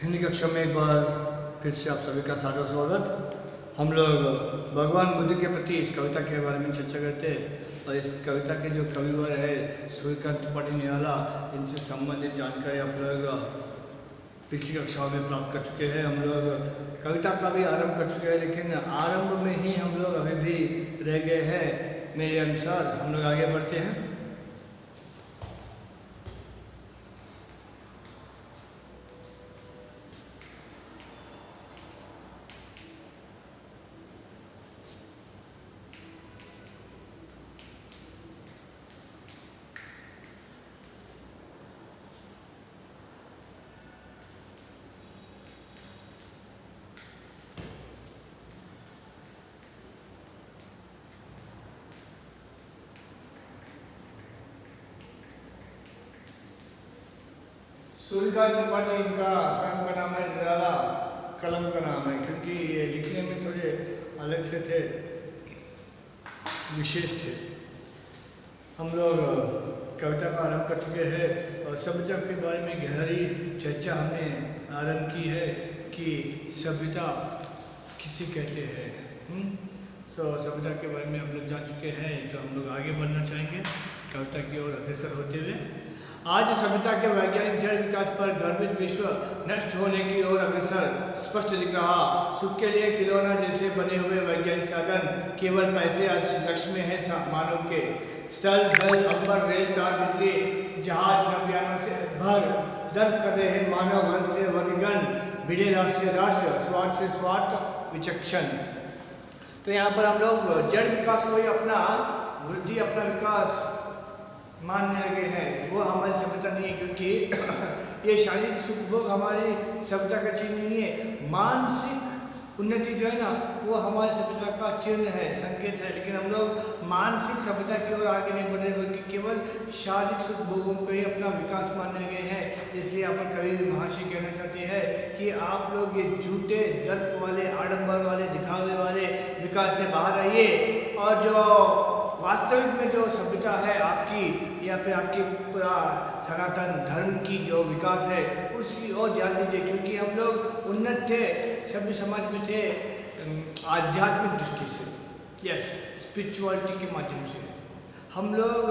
हिंदी कक्षा में एक बार फिर से आप सभी का सादर स्वागत। हम लोग भगवान बुद्ध के प्रति इस कविता के बारे में चर्चा करते हैं और इस कविता के जो कविवर है सूर्यकांत त्रिपाठी निराला, इनसे संबंधित जानकारी आप लोग पिछली कक्षाओं में प्राप्त कर चुके हैं। हम लोग कविता का भी आरंभ कर चुके हैं, लेकिन आरंभ में ही हम लोग अभी भी रह गए हैं। मेरे अनुसार हम लोग आगे बढ़ते हैं। सूर्यकांत त्रिपाठी इनका स्वयं का नाम है, निराला कलम का नाम है, क्योंकि ये लिखने में थोड़े अलग से थे, विशेष थे। हम लोग कविता का आरंभ कर चुके हैं और सभ्यता के बारे में गहरी चर्चा हमने आरंभ की है कि सभ्यता किसे कहते हैं। तो सभ्यता के बारे में हम लोग जान चुके हैं, तो हम लोग आगे बढ़ना चाहेंगे कविता की ओर अग्रसर होते हुए। आज सभ्यता के वैज्ञानिक जड़ विकास पर गर्वित विश्व नष्ट होने की ओर अग्रसर स्पष्ट दिख रहा। सुख के लिए खिलौना जैसे बने हुए वैज्ञानिक साधन केवल पैसे आज लक्ष्य में है मानव के। स्थल, जल, अंबर, रेल, तार, बिजली, जहाज, नौयानों से भर दर्द कर रहे हैं मानव वर्ग से वर्गगण, भिड़े राष्ट्र से राष्ट्र, स्वार्थ से स्वार्थ विचक्षण। तो यहाँ पर हम लोग जड़ विकास को ही अपना वृद्धि, अपना विकास मानने लगे हैं। वो हमारी सभ्यता नहीं है, क्योंकि ये शारीरिक सुख भोग हमारी सभ्यता का चिन्ह नहीं है। मानसिक उन्नति जो है ना, वो हमारी सभ्यता का चिन्ह है, संकेत है। लेकिन हम लोग मानसिक सभ्यता की ओर आगे नहीं बढ़ रहे, बल्कि केवल शारीरिक सुख भोगों को ही अपना विकास मानने लगे हैं। इसलिए यहाँ पर कवि महाशय कहना चाहते हैं कि आप लोग ये झूठे, दर्प वाले, आडंबर वाले, दिखावे वाले विकास से बाहर आइए और जो वास्तविक में जो सभ्यता है आपकी, या फिर आपकी पूरा सनातन धर्म की जो विकास है, उसकी ओर ध्यान दीजिए। क्योंकि हम लोग उन्नत थे, सभ्य समाज में थे आध्यात्मिक दृष्टि से, यस, स्पिरिचुअलिटी के माध्यम से। हम लोग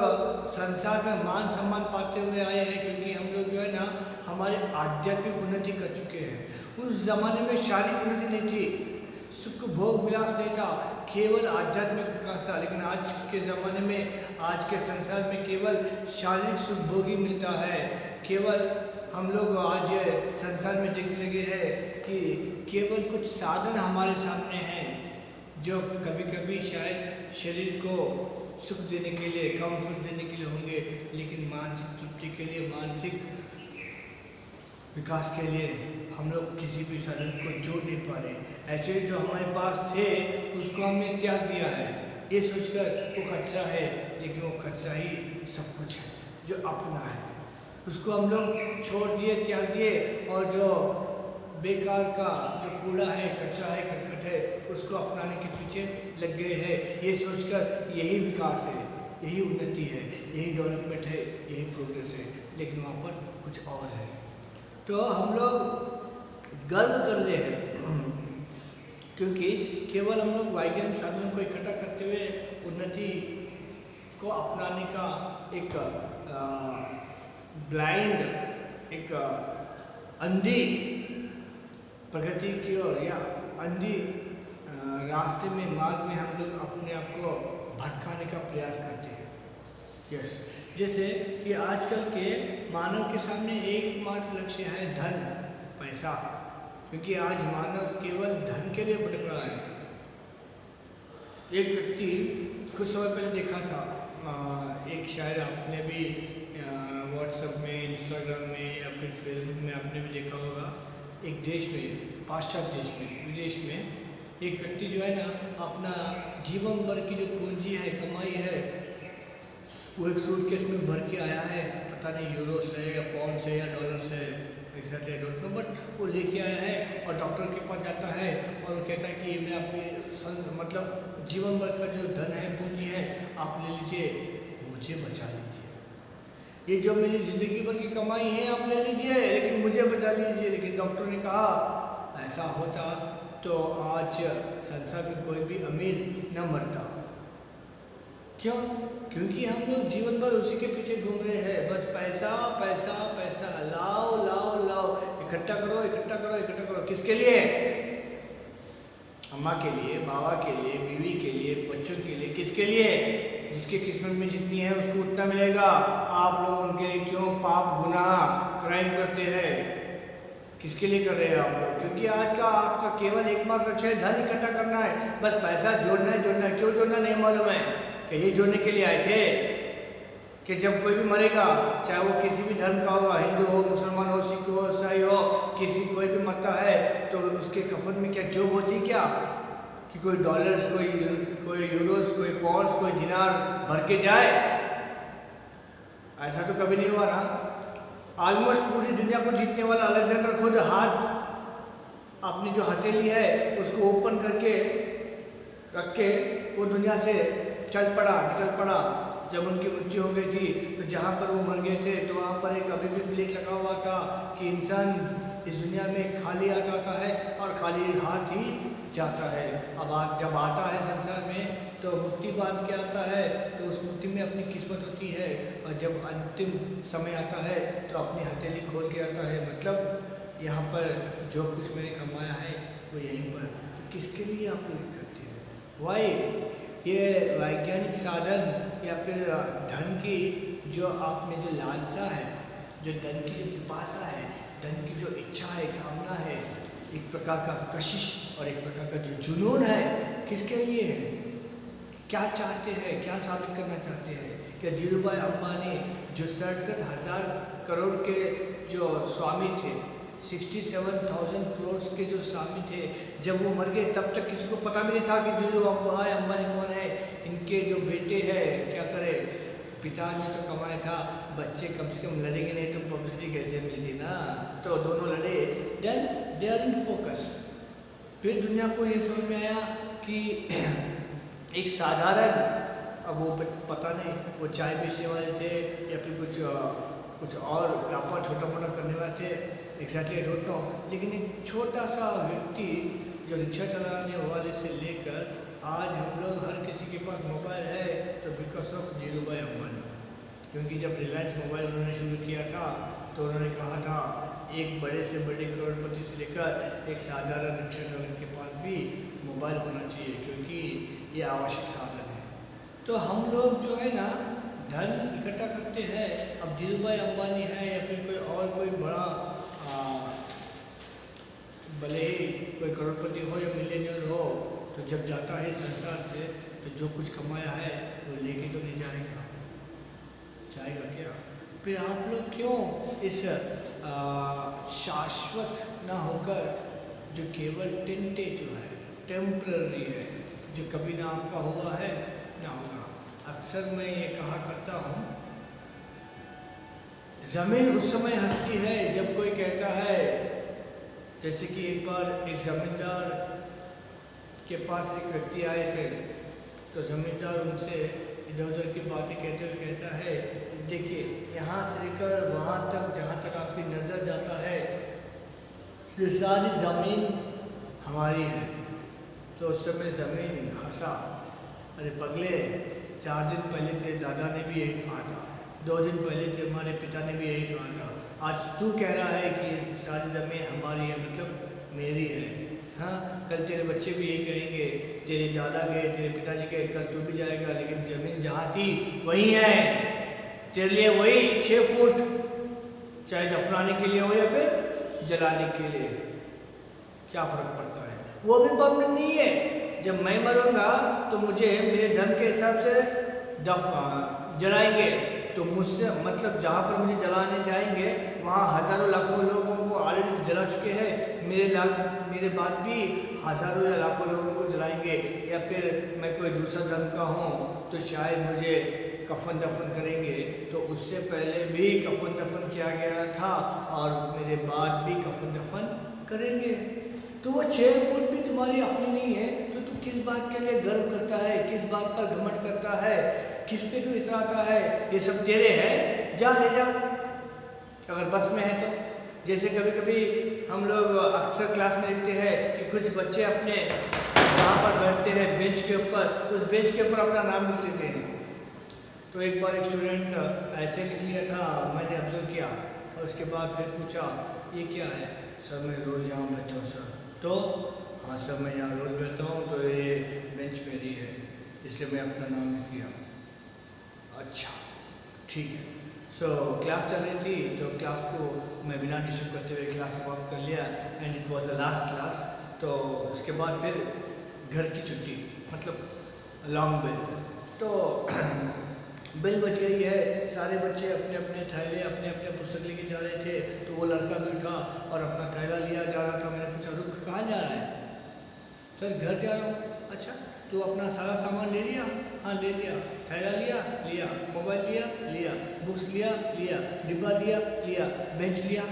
संसार में मान सम्मान पाते हुए आए हैं, क्योंकि हम लोग जो है ना हमारे आध्यात्मिक उन्नति कर चुके हैं। उस जमाने में शारीरिक उन्नति नहीं थी, सुख भोग विलास नहीं था, केवल आध्यात्मिक विकास था। लेकिन आज के ज़माने में, आज के संसार में केवल शारीरिक सुख भोग ही मिलता है। केवल हम लोग आज संसार में देखने लगे हैं कि केवल कुछ साधन हमारे सामने हैं, जो कभी कभी शायद शरीर को सुख देने के लिए, कंफर्ट देने के लिए होंगे, लेकिन मानसिक तृप्ति के लिए, मानसिक विकास के लिए हम लोग किसी भी साधन को जोड़ नहीं पा रहे। एक्चुअली जो हमारे पास थे उसको हमने त्याग दिया है, ये सोचकर वो खर्चा है, लेकिन वो खर्चा ही सब कुछ है जो अपना है। उसको हम लोग छोड़ दिए, त्याग दिए, और जो बेकार का जो कूड़ा है, कचरा है, करकट है, उसको अपनाने के पीछे लग गए हैं, ये सोचकर यही विकास है, यही उन्नति है, यही डेवलपमेंट है, यही प्रोग्रेस है। लेकिन वहाँ पर कुछ और है। तो हम लोग गर्व कर रहे हैं, क्योंकि केवल हम लोग वैज्ञानिक साधनों को इकट्ठा करते हुए उन्नति को अपनाने का एक ब्लाइंड, एक अंधी प्रगति की ओर या अंधी रास्ते में, मार्ग में हम लोग अपने आप को भटकाने का प्रयास करते हैं। यस, जैसे कि आजकल के मानव के सामने एकमात्र लक्ष्य है धन, पैसा, क्योंकि आज मानव केवल धन के लिए भटक रहा है। एक व्यक्ति कुछ समय पहले देखा था, एक शायद आपने भी व्हाट्सएप में, इंस्टाग्राम में या फिर फेसबुक में आपने भी देखा होगा, एक देश में, पाश्चात्य देश में, विदेश में एक व्यक्ति जो है ना अपना जीवन भर की जो पूंजी है, कमाई है, वो एक सूटकेस में भर के आया है। पता नहीं यूरो से या पाउंड से या डॉलर से, exactly I don't know, but वो लेके आया है और डॉक्टर के पास जाता है और वो कहता है कि मैं अपने मतलब जीवन भर का जो धन है, पूंजी है, आप ले लीजिए, मुझे बचा लीजिए। ये जो मेरी ज़िंदगी भर की कमाई है आप ले लीजिए, लेकिन मुझे बचा लीजिए। लेकिन डॉक्टर ने कहा ऐसा होता तो आज संसार में कोई भी अमीर न मरता। क्यों? क्योंकि हम लोग जीवन भर उसी के पीछे घूम रहे हैं, बस पैसा पैसा पैसा, लाओ लाओ लाओ, इकट्ठा करो इकट्ठा करो इकट्ठा करो। किसके लिए? अम्मा के लिए, बाबा के लिए, बीवी के लिए, बच्चों के लिए। किसके लिए? जिसके किस्मत में जितनी है उसको उतना मिलेगा। आप लोग उनके लिए क्यों पाप गुनाह क्राइम करते हैं? किसके लिए कर रहे हैं आप लोग? क्योंकि आज का आपका केवल एकमात्र लक्ष्य है धन इकट्ठा करना है, बस पैसा जोड़ना है जोड़ना है। क्यों जोड़ना नहीं मालूम है कि ये जोड़ने के लिए आए थे कि जब कोई भी मरेगा, चाहे वो किसी भी धर्म का होगा, हिंदू हो, मुसलमान हो, सिख हो, ईसाई हो, किसी कोई भी मरता है तो उसके कफन में क्या जोग होती क्या कि कोई डॉलर्स, कोई यूरोस, कोई पाउंड्स, कोई दिनार भर के जाए? ऐसा तो कभी नहीं हुआ ना। ऑलमोस्ट पूरी दुनिया को जीतने वाला अलेक्जेंडर खुद हाथ अपनी जो हथेली है उसको ओपन करके रख के वो दुनिया से चल पड़ा, निकल पड़ा। जब उनकी मृत्यु हो गई थी तो जहाँ पर वो मर गए थे तो वहाँ पर एक अभी भी प्लेट लगा हुआ था कि इंसान इस दुनिया में खाली आता है और खाली हाथ ही जाता है। अब जब आता है संसार में तो मुट्ठी बांध के आता है, तो उस मुट्ठी में अपनी किस्मत होती है, और जब अंतिम समय आता है तो अपनी हथेली खोल के आता है। मतलब यहाँ पर जो कुछ मैंने कमाया है वो यहीं पर, तो किसके लिए आप लोग करते हैं? वाई ये वैज्ञानिक साधन या फिर धन की जो आप में जो लालसा है, जो धन की जो पिपासा है, धन की जो इच्छा है, कामना है, एक प्रकार का कशिश और एक प्रकार का जो जुनून है, किसके लिए है? क्या चाहते हैं? क्या साबित करना चाहते हैं? कि धीरूभाई अंबानी जो 67,000 करोड़ के जो स्वामी थे, 67,000 करोड़ के जो स्वामी थे, जब वो मर गए तब तक किसी को पता भी नहीं था कि धीरूभाई अंबानी कौन है। इनके जो बेटे हैं क्या करे, पिता ने तो कमाया था, बच्चे कम से कम लड़ेंगे नहीं तो पब्लिसिटी कैसे मिलती ना, तो दोनों लड़े। Then they are in focus. फिर दुनिया को ये समझ में आया कि एक साधारण, अब वो पता नहीं वो चाय बेचने वाले थे या फिर कुछ और व्यापार छोटा मोटा करने वाले थे, एग्जैक्टली आई डोंट नो, लेकिन एक छोटा सा व्यक्ति जो रिक्शा चलाने वाले से लेकर आज हम लोग हर किसी के पास मोबाइल है, तो बिकॉज ऑफ धीरूभाई अंबानी। क्योंकि जब रिलायंस मोबाइल उन्होंने शुरू किया था तो उन्होंने कहा था एक बड़े से बड़े करोड़पति से लेकर एक साधारण रिक्शा चालक के पास भी मोबाइल होना चाहिए, क्योंकि ये आवश्यक साधन है। तो हम लोग जो है ना धन इकट्ठा करते हैं। अब धीरूभाई अंबानी है या फिर कोई और कोई बड़ा भले ही कोई करोड़पति हो या मिलियनियर हो, तो जब जाता है संसार से तो जो कुछ कमाया है वो लेके तो नहीं जाएगा, जाएगा क्या? फिर आप लोग क्यों इस शाश्वत ना होकर जो केवल टेंटेटिव है, टेम्पररी है, जो कभी ना आपका हुआ है ना होगा। अक्सर मैं ये कहा करता हूँ, ज़मीन उस समय हंसती है जब कोई कहता है, जैसे कि एक बार एक ज़मींदार के पास एक व्यक्ति आए थे, तो ज़मींदार उनसे इधर उधर की बातें कहते हुए कहता है, देखिए यहाँ से लेकर वहाँ तक जहाँ तक आपकी नज़र जाता है ये सारी ज़मीन हमारी है। तो उस समय ज़मीन हंसा, अरे पगले, 4 दिन पहले तेरे दादा ने भी यही कहा था, 2 दिन पहले तेरे हमारे पिता ने भी यही कहा था, आज तू कह रहा है कि ये सारी ज़मीन हमारी है, मतलब मेरी है। हाँ, कल तेरे बच्चे भी यही कहेंगे, तेरे दादा गए, तेरे पिताजी गए, कल तू भी जाएगा, लेकिन ज़मीन जहाँ थी वही है, तेरे लिए वही 6 फुट, चाहे दफनाने के लिए हो या फिर जलाने के लिए, क्या फ़र्क पड़ता है? वो भी परमानेंट नहीं है। जब मैं मरूंगा तो मुझे मेरे धन के हिसाब से जलाएंगे, तो मुझसे मतलब जहाँ पर मुझे जलाने जाएंगे वहाँ हज़ारों लाखों लोगों को ऑलरेडी जला चुके हैं, मेरे बाद भी हज़ारों या लाखों लोगों को जलाएंगे। या फिर मैं कोई दूसरा धर्म का हूँ तो शायद मुझे कफन दफन करेंगे, तो उससे पहले भी कफन दफन किया गया था और मेरे बाद भी कफन दफन करेंगे। तो वो 6 फुट भी तुम्हारी अपनी नहीं है, तो तू किस बात के लिए गर्व करता है, किस बात पर घमंड करता है, किस पे तू इतराता है? ये सब तेरे हैं, जा ले जा, अगर बस में है तो। जैसे कभी कभी हम लोग अक्सर क्लास में देखते हैं कि कुछ बच्चे अपने वहाँ पर बैठते हैं बेंच के ऊपर, उस बेंच के ऊपर अपना नाम लिख लेते हैं। तो एक बार एक स्टूडेंट ऐसे लिख लिया था, मैंने ऑब्जर्व किया, और उसके बाद फिर पूछा ये क्या है? सर मैं रोज़ यहाँ बैठता हूँ सर। तो हाँ सर मैं यहाँ रोज़ बैठता हूँ, तो ये बेंच मेरी है, इसलिए मैं अपना नाम लिख लिया। अच्छा ठीक है। सो क्लास चल रही थी, तो क्लास को मैं बिना डिस्टर्ब करते हुए क्लास समाप्त कर लिया, and it was the last class. तो उसके बाद फिर घर की छुट्टी, मतलब लॉन्ग बेल। तो बेल बज गई है, सारे बच्चे अपने अपने थैले अपने अपने पुस्तक लेके जा रहे थे। तो वो लड़का भी उठा और अपना थैला लिया जा रहा था। मैंने पूछा रुक कहाँ जा रहा है? सर घर जा रहा हूँ। अच्छा तो अपना सारा सामान ले लिया? हाँ ले लिया। थैला लिया? लिया। मोबाइल लिया? लिया। बुक्स लिया? लिया। डिब्बा लिया? लिया। बेंच लिया?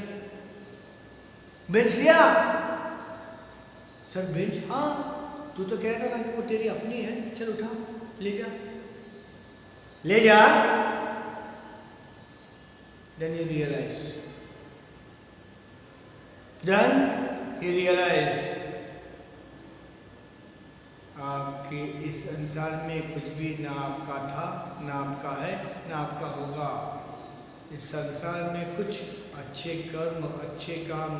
बेंच लिया? Sir bench? हाँ तू तो कह रहा था ना कि वो तेरी अपनी है, चल उठा ले जा। ले जा। Then he realized. Then he realized आपके इस संसार में कुछ भी ना आपका था, ना आपका है, ना आपका होगा। इस संसार में कुछ अच्छे कर्म, अच्छे काम,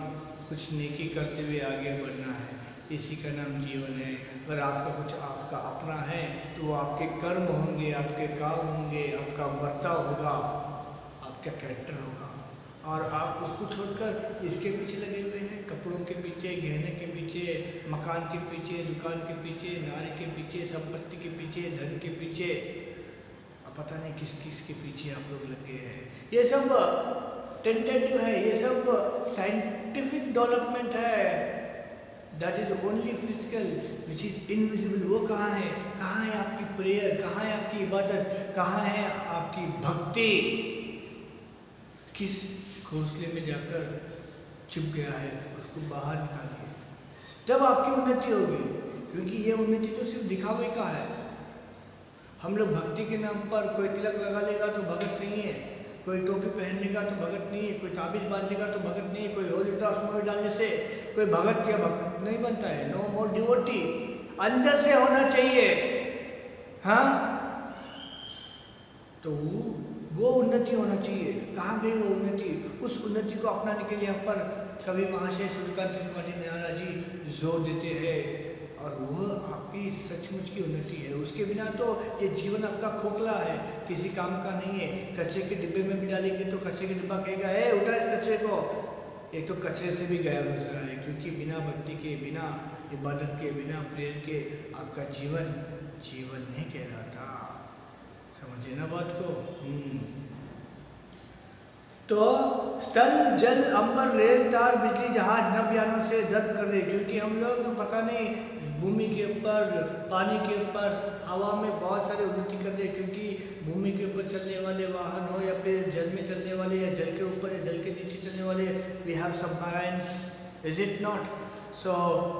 कुछ नेकी करते हुए आगे बढ़ना है, इसी का नाम जीवन है। अगर आपका कुछ आपका अपना है तो वो आपके कर्म होंगे, आपके काम होंगे, आपका बर्ताव होगा, आपका कैरेक्टर होगा। और आप उसको छोड़कर इसके पीछे लगे हुए हैं, कपड़ों के पीछे, गहने के पीछे, मकान के पीछे, दुकान के पीछे, नारी के पीछे, संपत्ति के पीछे, धन के पीछे, अब पता नहीं किस किस के पीछे आप लोग लगे हैं। ये सब टेंटेटिव है, ये सब साइंटिफिक डेवलपमेंट है। That is only physical which is invisible. वो कहाँ है? कहाँ है आपकी प्रेयर? कहाँ है आपकी इबादत? कहाँ है आपकी भक्ति? किस घोंसले में जाकर छुप गया है, उसको बाहर निकालिए, तब आपकी उन्नति होगी। क्योंकि ये उन्नति तो सिर्फ दिखावे का है। हम लोग भक्ति के नाम पर कोई तिलक लगा लेगा तो भगत नहीं है, कोई टोपी पहनने का तो भगत नहीं है, कोई ताबीज बांधने का तो भगत नहीं है, कोई होली ड्रॉप्स में डालने से कोई भगत या भक्त नहीं बनता है। नो मोर डिवोटी, अंदर से होना चाहिए। हाँ तो वो उन्नति होना चाहिए। कहाँ गई वो उन्नति? उस उन्नति को अपनाने के लिए यहाँ पर कवि महाशय सूर्यकांत त्रिपाठी निराला जी जोर देते हैं, और वह आपकी सचमुच की उन्नति है। उसके बिना तो ये जीवन आपका खोखला है, किसी काम का नहीं है। कचरे के डिब्बे में भी डालेंगे तो कचरे के डिब्बा कहेगा है उठा इस कचरे को। एक तो कचरे से भी गया गुजरा है, क्योंकि बिना भक्ति के, बिना इबादत के, बिना प्रेम के आपका जीवन जीवन नहीं कहलाता। समझे ना बात को? तो स्थल, जल, अंबर, रेल, तार, बिजली, जहाज, नवयानों से दर्द कर रहे, क्योंकि हम लोग पता नहीं भूमि के ऊपर, पानी के ऊपर, हवा में बहुत सारे उन्नति कर रहे, क्योंकि भूमि के ऊपर चलने वाले वाहन हो या फिर जल में चलने वाले, या जल के ऊपर या जल के नीचे चलने वाले, we have submarines, is it not? So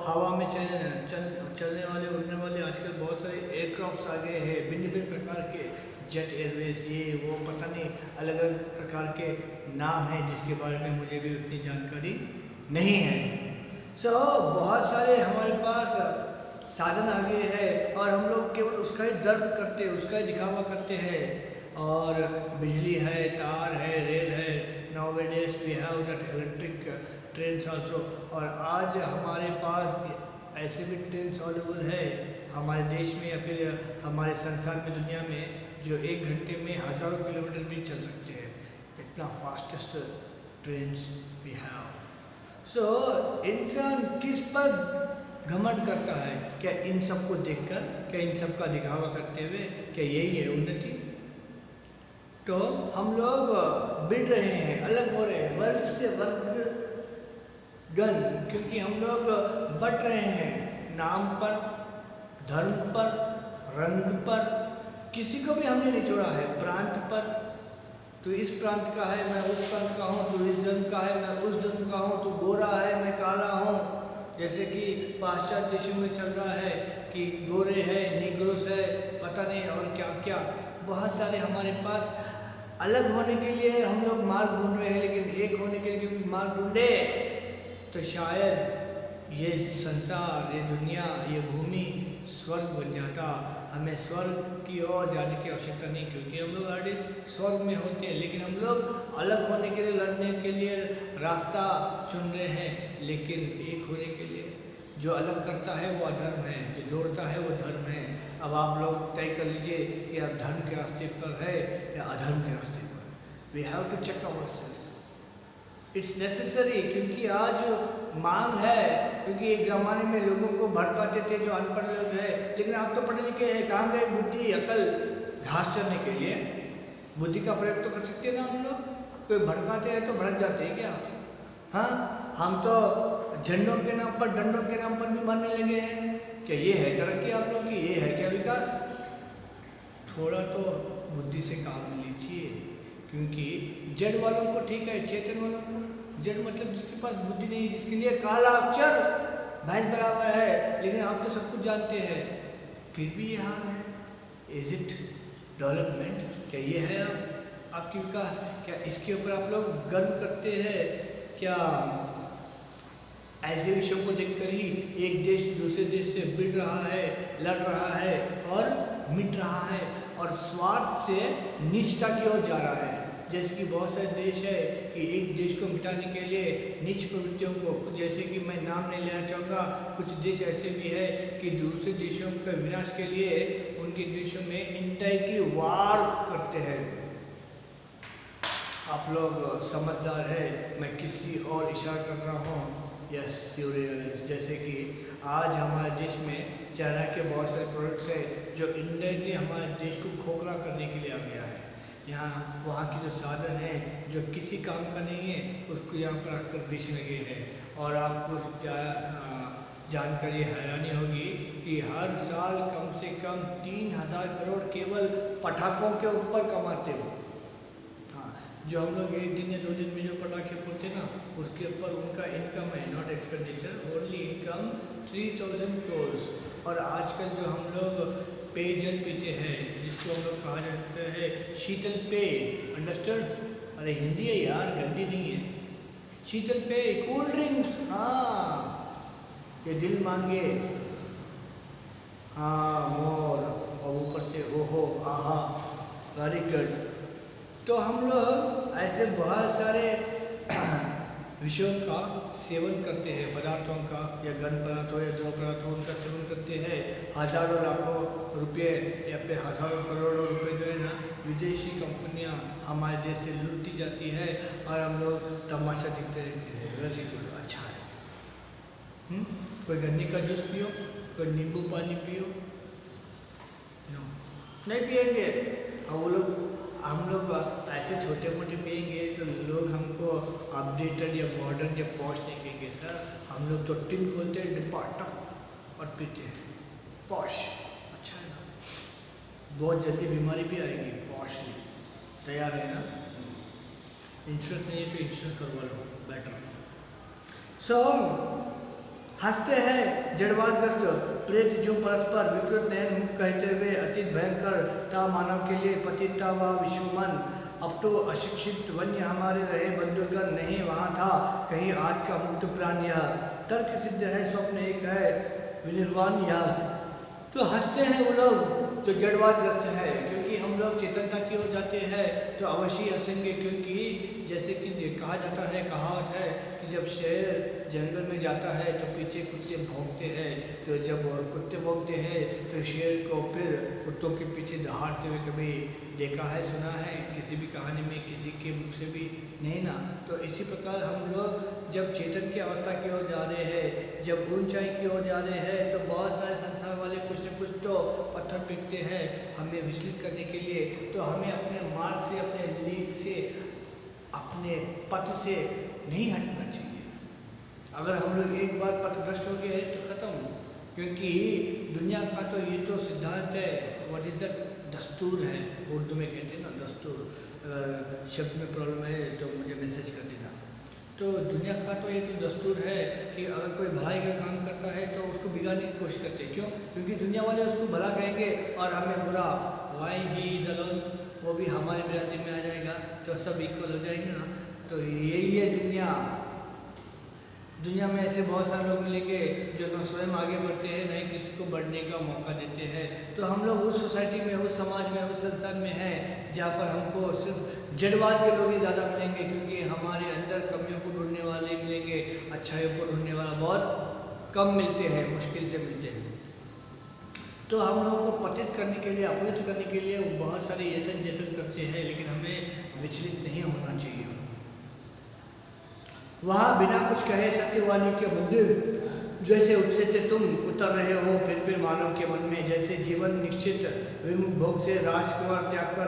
हवा में चलने वाले, उड़ने वाले आजकल बहुत सारे एयरक्राफ्ट्स आ गए हैं, भिन्न भिन्न प्रकार के, जेट एयरवेज, ये वो पता नहीं अलग अलग प्रकार के नाम हैं, जिसके बारे में मुझे भी उतनी जानकारी नहीं है। सो बहुत सारे हमारे पास साधन आ गए हैं, और हम लोग केवल उसका ही दर्द करते हैं, उसका ही दिखावा करते हैं। और बिजली है, तार है, रेल है, nowadays we have that electric trains also. और आज हमारे पास ऐसे भी ट्रेन्स अवेलेबल है हमारे देश में या फिर हमारे संसार में, दुनिया में, जो 1 घंटे में हज़ारों किलोमीटर भी चल सकते हैं। इतना फास्टेस्ट ट्रेन्स वी हैव। सो इंसान किस पर घमंड करता है? क्या इन सब को देखकर, क्या इन सब का दिखावा करते हुए, क्या यही है उन्नति? तो हम लोग बिड़ रहे हैं, अलग हो रहे हैं, वर्ग से वर्ग गण, क्योंकि हम लोग बट रहे हैं नाम पर, धर्म पर, रंग पर, किसी को भी हमने नहीं छोड़ा है, प्रांत पर। तो इस प्रांत का है, मैं उस प्रांत का हूँ, तो इस धर्म का है, मैं उस धर्म का हूँ, तो गोरा है, मैं काला हूँ। जैसे कि पाश्चात्य देशों में चल रहा है कि गोरे है, निग्रोस है, पता नहीं और क्या क्या, बहुत सारे हमारे पास अलग होने के लिए हम लोग मार्ग ढूंढ रहे हैं, लेकिन एक होने के लिए भी मार्ग ढूंढे तो शायद ये संसार, ये दुनिया, ये भूमि स्वर्ग बन जाता। हमें स्वर्ग की ओर जाने की आवश्यकता नहीं, क्योंकि हम लोग ऑलरेडी स्वर्ग में होते हैं। लेकिन हम लोग अलग होने के लिए, लड़ने के लिए रास्ता चुन रहे हैं, लेकिन एक होने के लिए जो अलग करता है वो अधर्म है, जो जोड़ता है वो धर्म है। अब आप लोग तय कर लीजिए कि आप धर्म के रास्ते पर है या अधर्म के रास्ते पर। We have to check ourself, it's necessary, क्योंकि आज मांग है। क्योंकि एक ज़माने में लोगों को भड़काते थे जो अनपढ़ लोग हैं, लेकिन आप तो पढ़े लिखे हैं, कहाँ गए बुद्धि अकल घास चरने के लिए? बुद्धि का प्रयोग तो कर सकते हैं ना हम लोग। कोई भड़काते हैं तो भड़क जाते हैं क्या? हाँ, हम तो झंडों के नाम पर, डंडों के नाम पर भी मारने लगे हैं। क्या ये है तरक्की आप लोग की? ये है क्या विकास? थोड़ा तो बुद्धि से काम लीजिए, क्योंकि जड़ वालों को ठीक है, चेतन वालों को, जड़ मतलब जिसके पास बुद्धि नहीं, जिसके लिए काला अक्षर भैंस बराबर है, लेकिन आप तो सब कुछ जानते हैं, फिर भी ये हाल है। Is it development? क्या ये है आपकी विकास? क्या इसके ऊपर आप लोग गर्व करते हैं? क्या ऐसे विषयों को देखकर ही एक देश दूसरे देश से भिड़ रहा है, लड़ रहा है और मिट रहा है, और स्वार्थ से नीचता की ओर जा रहा है? जैसे कि बहुत सारे देश है कि एक देश को मिटाने के लिए नीच प्रवृत्तियों को, जैसे कि मैं नाम नहीं लेना चाहूँगा, कुछ देश ऐसे भी है कि दूसरे देशों के विनाश के लिए उनके देशों में इंडायरेक्टली वार करते हैं। आप लोग समझदार है मैं किसकी ओर इशारा कर रहा हूँ? Yes, you realize. जैसे कि आज हमारे देश में चाइना के बहुत सारे प्रोडक्ट्स है जो इंडायरेक्टली हमारे देश को खोखला करने के लिए आ गया है। यहाँ वहाँ की जो साधन है जो किसी काम का नहीं है, उसको यहाँ पर आकर बेच लगे हैं। और आपको जानकर ये हैरानी होगी कि हर साल कम से कम 3000 करोड़ केवल पटाखों के ऊपर कमाते हो। जो हम लोग एक दिन या 2 दिन में जो पटाखे फोड़ते ना, उसके ऊपर उनका इनकम है, not expenditure, only income 3000 crore. और आजकल जो हम लोग पेयजल पीते हैं, जिसको हम लोग कहा जाता है शीतल पेय, अंडरस्टैंड? अरे हिंदी है यार, गंदी नहीं है। शीतल पेय, कोल्ड ड्रिंक्स, हाँ, ये दिल मांगे, हाँ मोर, और ऊपर से ओहो आहा, वेरी गुड। तो हम लोग ऐसे बहुत सारे विषयों का सेवन करते हैं, पदार्थों का, या गन पदार्थों या द्रव पदार्थों उनका सेवन करते हैं। हज़ारों लाखों रुपए या फिर हज़ारों करोड़ों रुपए जो है ना, विदेशी कंपनियां हमारे देश से लूटती जाती है, और हम लोग तमाशा दिखते रहते हैं। वेरी गुड, अच्छा है। कोई गन्ने का जूस पियो, कोई नींबू पानी पियो, नो, नहीं पिएंगे। और वो लोग, हम लोग ऐसे छोटे मोटे पिएंगे तो लोग हमको अपडेटेड या मॉडर्न या पॉश नहीं कहेंगे। सर हम लोग तो टिन खोलते हैं, डिब्बा टप और पीते हैं, पॉश। अच्छा है ना, बहुत जल्दी बीमारी भी आएगी। पॉशली तैयार है ना? इंश्योरेंस नहीं है तो इंश्योरेंस करवा लो, बेटर। सो हंसते हैं जड़वादग्रस्त प्रेत जो परस्पर विकृत नयन मुख कहते हुए अतीत भयंकर था मानव के लिए पतित था वह विश्वमन। अब तो अशिक्षित वन्य हमारे रहे बंधुगण नहीं वहाँ था कहीं आज का मुक्त प्राण। यह तर्क सिद्ध है, स्वप्न एक है विनिर्वाण यह। तो हंसते हैं वो लोग जो जड़वादग्रस्त है, क्योंकि हम लोग चेतनता की ओर जाते हैं तो अवश्य हंसेंगे। क्योंकि जैसे कि कहा जाता है, कहावत है कि जब शेर जंगल में जाता है तो पीछे कुत्ते भौंकते हैं, तो जब कुत्ते भौंकते हैं तो शेर को फिर कुत्तों के पीछे दहाड़ते हुए कभी देखा है, सुना है किसी भी कहानी में, किसी के मुख से भी नहीं ना। तो इसी प्रकार हम लोग जब चेतन की अवस्था की ओर जा रहे हैं, जब ऊंचाई की ओर जा रहे हैं, तो बहुत सारे संसार वाले कुछ न कुछ तो पत्थर फेंकते हैं हमें विचलित करने के लिए। तो हमें अपने मार्ग से, अपने लीक से, अपने पथ से नहीं हटना चाहिए। अगर हम लोग एक बार पथभ्रष्ट हो गए तो ख़त्म, क्योंकि दुनिया का तो ये तो सिद्धांत है, व्हाट इज़ द दस्तूर है, उर्दू में कहते हैं ना दस्तूर। अगर शब्द में प्रॉब्लम है तो मुझे मैसेज कर देना। तो दुनिया का तो ये तो दस्तूर है कि अगर कोई भलाई का काम करता है तो उसको बिगाड़ने की कोशिश करते हैं। क्यों? क्योंकि दुनिया वाले उसको भला कहेंगे और हमें बुरा। वाई ही इज अलोन, वो भी हमारे बिरादरी में आ जाएगा, तो सब इक्वल हो जाएंगे ना। तो यही है दुनिया। दुनिया में ऐसे बहुत सारे लोग मिलेंगे जो न स्वयं आगे बढ़ते हैं, न ही किसी को बढ़ने का मौका देते हैं। तो हम लोग उस सोसाइटी में, उस समाज में, उस संसार में हैं जहाँ पर हमको सिर्फ जड़वाद के लोग ही ज़्यादा मिलेंगे, क्योंकि हमारे अंदर कमियों को ढूंढने वाले मिलेंगे, अच्छाइयों को ढूंढने वाला बहुत कम मिलते हैं, मुश्किल से मिलते हैं। तो हम लोगों को पतित करने के लिए, अपवित्र करने के लिए बहुत सारे यत्न जतन करते हैं, लेकिन हमें विचलित नहीं होना चाहिए। वहाँ बिना कुछ कहे सत्यवाणी के मंदिर जैसे उतरे थे तुम उतर रहे हो फिर मानव के मन में, जैसे जीवन निश्चित विमुख भोग से राजकुमार त्याग कर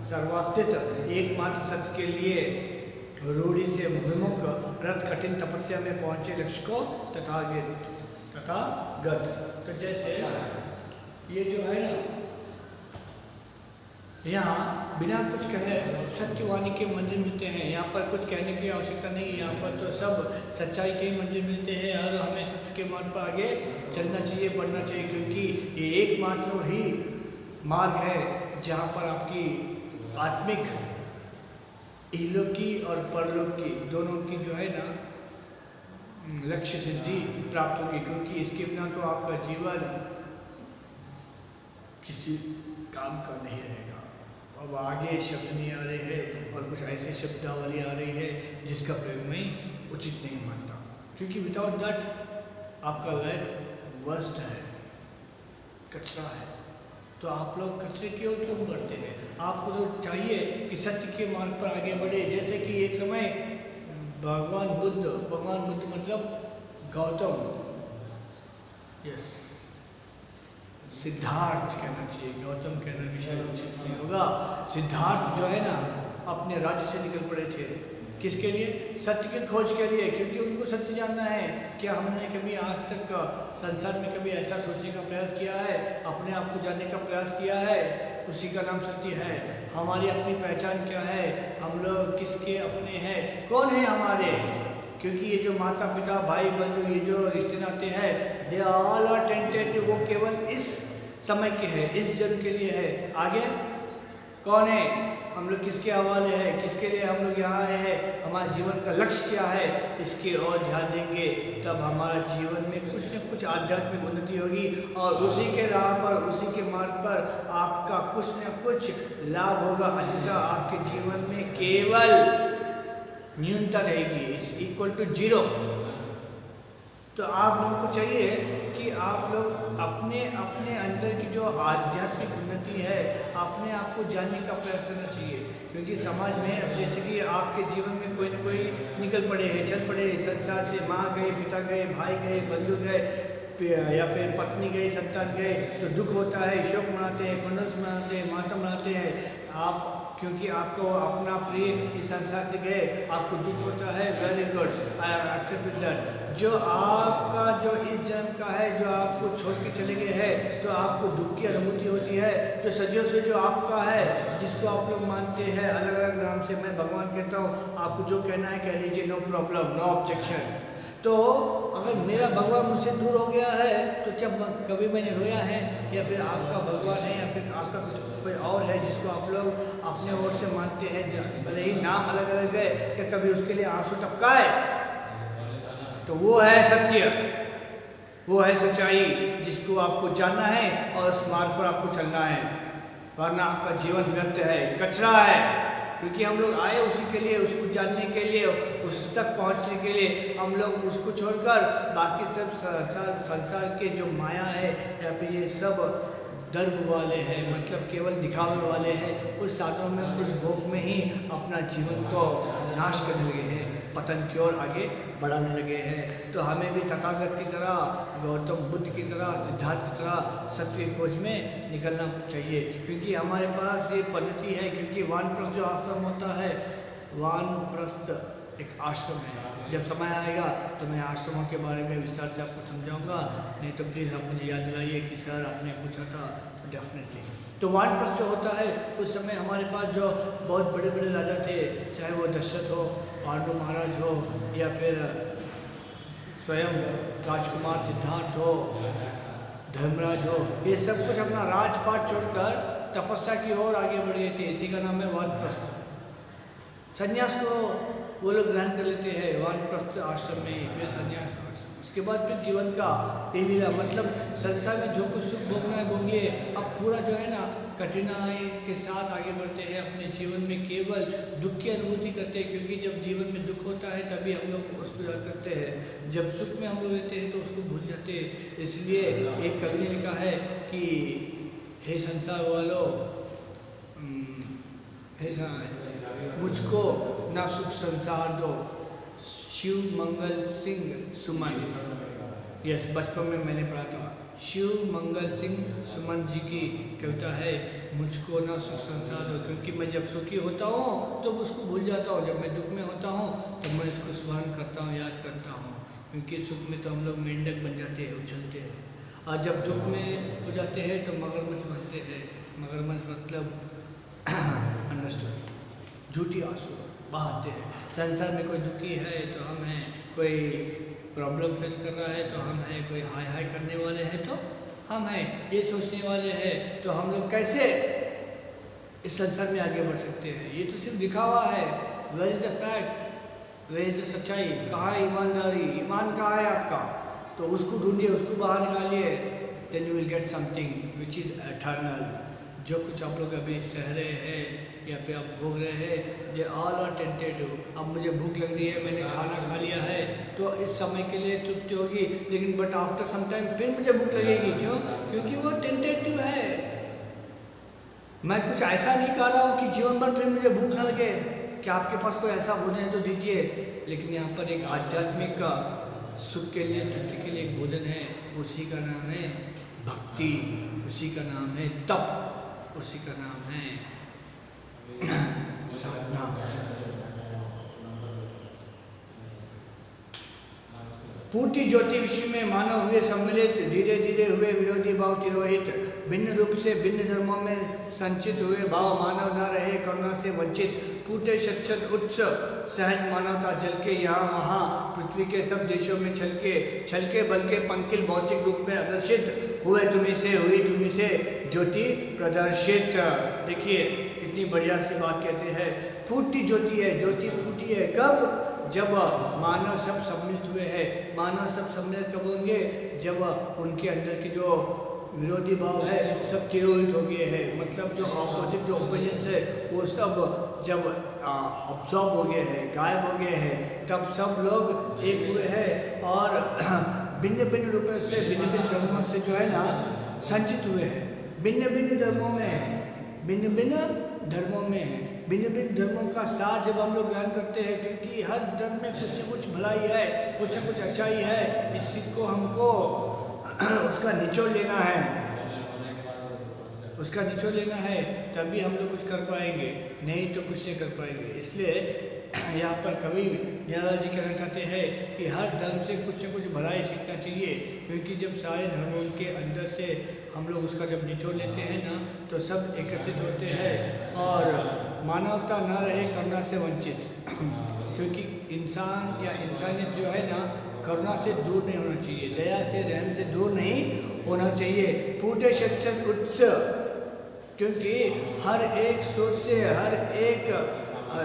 सर्वास्तित एकमात्र सत्य के लिए रूढ़ी से विमुख रथ कठिन तपस्या में पहुंचे लक्ष्य को तथागत। तो जैसे ये जो है ना, यहाँ बिना कुछ कहे सत्यवाणी के मंदिर मिलते हैं। यहाँ पर कुछ कहने की आवश्यकता नहीं है, यहाँ पर तो सब सच्चाई के ही मंदिर मिलते हैं और हमें सत्य के मार्ग पर आगे चलना चाहिए, बढ़ना चाहिए, क्योंकि ये एकमात्र ही मार्ग है जहाँ पर आपकी आत्मिक इहलोक की और परलोक की दोनों की जो है ना लक्ष्य सिद्धि प्राप्त होगी, क्योंकि इसके बिना तो आपका जीवन किसी काम का नहीं रहेगा। अब आगे शब्द नहीं आ रहे हैं और कुछ ऐसे शब्दावली आ रही है जिसका प्रयोग मैं उचित नहीं मानता, क्योंकि विदाउट दैट आपका लाइफ वर्स्ट है, कचरा है। तो आप लोग कचरे क्यों बढ़ते हैं? आपको तो चाहिए कि सत्य के मार्ग पर आगे बढ़े। जैसे कि एक समय भगवान बुद्ध मतलब गौतम, यस सिद्धार्थ कहना चाहिए, गौतम कहना भी शायद उचित नहीं होगा। सिद्धार्थ जो है ना अपने राज्य से निकल पड़े थे, किसके लिए? सत्य की खोज के लिए, क्योंकि उनको सत्य जानना है। क्या हमने कभी आज तक संसार में कभी ऐसा सोचने का प्रयास किया है, अपने आप को जानने का प्रयास किया है? उसी का नाम सत्य है। हमारी अपनी पहचान क्या है, हम लोग किसके अपने हैं, कौन है हमारे? क्योंकि ये जो माता पिता भाई बंधु ये जो रिश्ते नाते हैं, दे ऑल आर टेंटेटिव, वो केवल इस समय के है, इस जन्म के लिए है। आगे कौन है? हम लोग किसके हवाले हैं, किसके लिए हम लोग यहाँ आए हैं, हमारे जीवन का लक्ष्य क्या है, इसके और ध्यान देंगे तब हमारा जीवन में कुछ न कुछ आध्यात्मिक उन्नति होगी और उसी के राह पर, उसी के मार्ग पर आपका कुछ न कुछ लाभ होगा। अन्यथा आपके जीवन में केवल न्यूनता रहेगी, इट्स इक्वल टू 0। तो आप लोगों को चाहिए कि आप लोग अपने अपने अंदर की जो आध्यात्मिक उन्नति है अपने आप को जानने का प्रयास करना चाहिए, क्योंकि समाज में अब जैसे कि आपके जीवन में कोई न कोई निकल पड़े हैं, चल पड़े हैं संसार से, माँ गए, पिता गए, भाई गए, बंधु गए या फिर पत्नी गई, संतान गए, तो दुख होता है, शोक मनाते हैं, कंडोलेंस मनाते हैं, मातम मनाते हैं आप, क्योंकि आपको अपना प्रिय इस संसार से गए, आपको दुख होता है। Very good, I accept that. जो आपका जो इस जन्म का है, जो आपको छोड़ के चले गए हैं, तो आपको दुख की अनुभूति होती है। जो सदियों से जो आपका है, जिसको आप लोग मानते हैं अलग अलग नाम से, मैं भगवान कहता हूँ, आपको जो कहना है कह लीजिए, नो प्रॉब्लम, नो ऑब्जेक्शन। तो अगर मेरा भगवान मुझसे दूर हो गया है तो क्या कभी मैंने रोया है? या फिर आपका भगवान है या फिर आपका कुछ कोई और है जिसको आप लोग अपने ओर से मानते हैं, भले ही नाम अलग अलग है, क्या कभी उसके लिए आंसू टपकाए? तो वो है सत्य, वो है सच्चाई, जिसको आपको जानना है और उस मार्ग पर आपको चलना है, वरना आपका जीवन व्यर्थ है, कचरा है। क्योंकि हम लोग आए उसी के लिए, उसको जानने के लिए, उस तक पहुंचने के लिए। हम लोग उसको छोड़कर बाकी सब संसार के जो माया है या फिर ये सब दर्भ वाले हैं, मतलब केवल दिखावे वाले हैं, उस साधनों में, उस भोग में ही अपना जीवन को नाश करने लगे हैं, पतन की ओर आगे बढ़ाने लगे हैं। तो हमें भी तथागत की तरह, गौतम बुद्ध की तरह, सिद्धार्थ की तरह सत्य की खोज में निकलना चाहिए, क्योंकि हमारे पास ये पद्धति है। क्योंकि वानप्रस्थ जो आश्रम होता है, वानप्रस्थ एक आश्रम है। जब समय आएगा तो मैं आश्रमों के बारे में विस्तार से आपको समझाऊंगा, नहीं तो प्लीज़ आप मुझे याद दिलाइए कि सर आपने पूछा था, डेफिनेटली। तो वानप्रस्थ जो होता है, उस समय हमारे पास जो बहुत बड़े बड़े राजा थे, चाहे वो दशरथ हो, पांडु महाराज हो, या फिर स्वयं राजकुमार सिद्धार्थ हो, धर्मराज हो, ये सब कुछ अपना राजपाट छोड़कर तपस्या की ओर आगे बढ़े थे। इसी का नाम है वानप्रस्थ। संन्यास को वो लोग ग्रहण कर लेते हैं वानप्रस्थ आश्रम में, फिर संन्यास आश्रम, उसके बाद फिर जीवन का ये लीला, मतलब संसार में जो कुछ सुख भोगना है भोगिए। अब पूरा जो है ना कठिनाई के साथ आगे बढ़ते हैं, अपने जीवन में केवल दुख की अनुभूति करते हैं, क्योंकि जब जीवन में दुख होता है तभी हम लोग उसको याद करते हैं, जब सुख में हम लोग रहते हैं तो उसको भूल जाते हैं। इसलिए एक कवि ने लिखा है कि हे संसार वालों, मुझको ना सुख संसार दो, शिव मंगल सिंह सुमन। यस, बचपन में मैंने पढ़ा था। शिव मंगल सिंह सुमन जी की कविता है, मुझको ना सुख संसार दो, क्योंकि मैं जब सुखी होता हूँ तो उसको भूल जाता हूँ, जब मैं दुख में होता हूँ तो मैं इसको स्मरण करता हूँ, याद करता हूँ। क्योंकि सुख में तो हम लोग मेंढक बन जाते हैं, उछलते हैं, और जब दुख में हो जाते हैं तो मगरमच्छ बनते हैं। मगरमच्छ मतलब अंडरस्टूड, झूठी आंसू बहाते हैं। संसार में कोई दुखी है तो हम हैं, कोई प्रॉब्लम फेस कर रहा है तो हम हैं, कोई हाय हाय करने वाले हैं तो हम हैं, ये सोचने वाले हैं तो हम लोग कैसे इस संसार में आगे बढ़ सकते हैं। ये तो सिर्फ दिखावा है। Where is the fact, where is the सच्चाई, कहाँ है ईमानदारी, ईमान कहाँ है आपका, तो उसको ढूंढिए, उसको बाहर निकालिए, then you will get something which is eternal. जो कुछ आप लोग अभी सह रहे हैं या फिर आप भोग रहे हैं, दे ऑल आर टेंटेटिव। अब मुझे भूख लग रही है, मैंने खाना खा लिया है तो इस समय के लिए तृप्ति होगी, लेकिन बट आफ्टर सम टाइम फिर मुझे भूख लगेगी। क्यों? क्योंकि वो टेंटेटिव है। मैं कुछ ऐसा नहीं कह रहा हूँ कि जीवन भर फिर मुझे भूख न लगे, कि आपके पास कोई ऐसा भोजन है तो दीजिए, लेकिन यहाँ पर एक आध्यात्मिक सुख के लिए, तृप्ति के लिए एक भोजन है, उसी का नाम है भक्ति, उसी का नाम है तप, उसी का नाम है साधना। पूर्ति ज्योति विश्व में मानव हुए सम्मिलित, धीरे धीरे हुए विरोधी भाव तिरोहित, भिन्न रूप से भिन्न धर्मों में संचित हुए भाव मानव न रहे करुणा से वंचित। फूटे शत उच्च सहज मानवता जल के यहाँ वहाँ, पृथ्वी के सब देशों में छलके बल के पंकिल भौतिक रूप में आदर्शित हुए, तुम्ही से हुई तुम्ही से ज्योति प्रदर्शित। देखिए इतनी बढ़िया सी बात कहते हैं, फूटी ज्योति है, ज्योति फूटी है कब? जब मानव सब सम्मिलित हुए हैं। मानव सब सम्मिलित कब होंगे? जब उनके अंदर की जो विरोधी भाव है सब तिरोहित हो गए हैं, मतलब जो ऑपोजिट जो ओपोजिट्स है वो सब जब ऑब्जॉर्ब हो गए हैं, गायब हो गए हैं, तब सब लोग एक हुए हैं और भिन्न भिन्न रूपों से, भिन्न भिन्न धर्मों से जो है ना संचित हुए हैं। भिन्न भिन्न धर्मों में, भिन्न भिन्न धर्मों में, भिन्न भिन्न धर्मों का साथ जब हम लोग ग्रहण करते हैं, क्योंकि हर धर्म में कुछ न कुछ भलाई है, कुछ न कुछ अच्छाई है, इसी को हमको उसका निचोड़ लेना है, उसका निचोड़ लेना है, तभी हम लोग कुछ कर पाएंगे, नहीं तो कुछ नहीं कर पाएंगे। इसलिए यहाँ पर कवि न्याला जी कहना चाहते हैं कि हर धर्म से कुछ न कुछ भलाई सीखना चाहिए, क्योंकि जब सारे धर्मों के अंदर से हम लोग उसका जब निचोड़ लेते हैं ना, तो सब एकत्रित होते हैं और मानवता न रहे करुणा से वंचित। क्योंकि इंसान या इंसानियत जो है ना, करुणा से दूर नहीं होना चाहिए, दया से, रहम से दूर नहीं होना चाहिए। फूटे शत उच्च, क्योंकि हर एक सोच से, हर एक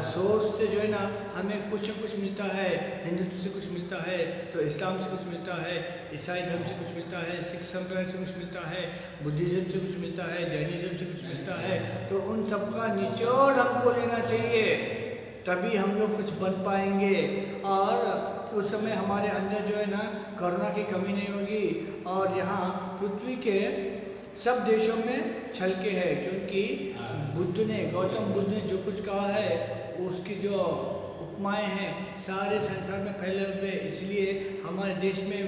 सोर्स से जो है ना हमें कुछ न कुछ मिलता है। हिंदुत्व से कुछ मिलता है तो इस्लाम से कुछ मिलता है, ईसाई धर्म से कुछ मिलता है, सिख संप्रदाय से कुछ मिलता है, बुद्धिज़्म से कुछ मिलता है, जैनिज़्म से कुछ मिलता है। तो उन सब का निचोड़ हमको लेना चाहिए, तभी हम लोग कुछ बन पाएंगे और उस समय हमारे अंदर जो है ना करुणा की कमी नहीं होगी। और यहाँ पृथ्वी के सब देशों में छलके है, क्योंकि बुद्ध ने, गौतम बुद्ध ने जो कुछ कहा है उसकी जो उपमाएं हैं सारे संसार में फैले हुए, इसलिए हमारे देश में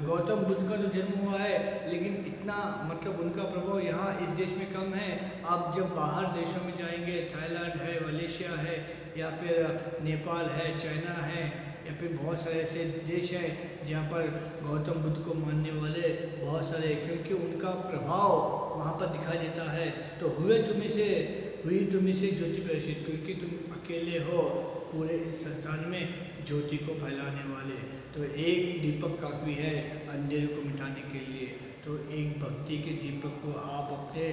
गौतम बुद्ध का जो जन्म हुआ है, लेकिन इतना मतलब उनका प्रभाव यहाँ इस देश में कम है। आप जब बाहर देशों में जाएंगे, थाईलैंड है, मलेशिया है, या फिर नेपाल है, चाइना है, या फिर बहुत सारे ऐसे देश हैं जहाँ पर गौतम बुद्ध को मानने वाले बहुत सारे, क्योंकि उनका प्रभाव वहाँ पर दिखाई देता है। तो हुई तुम्ही से ज्योति प्रदर्शित, क्योंकि तुम अकेले हो पूरे इस संसार में, ज्योति को फैलाने वाले। तो एक दीपक काफ़ी है अंधेरे को मिटाने के लिए। तो एक भक्ति के दीपक को आप अपने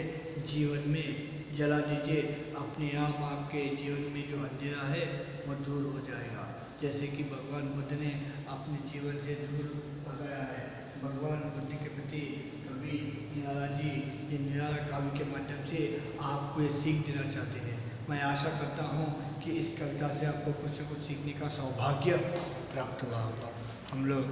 जीवन में जला दीजिए, अपने आप आपके जीवन में जो अंधेरा है वो दूर हो जाएगा। जैसे कि भगवान बुद्ध ने अपने जीवन से दूर भगाया है। भगवान बुद्ध के प्रति कवि निराला जी ये निराला काव्य के माध्यम से आपको ये सीख देना चाहते हैं। मैं आशा करता हूँ कि इस कविता से आपको कुछ न कुछ सीखने का सौभाग्य प्राप्त हुआ होगा। हम लोग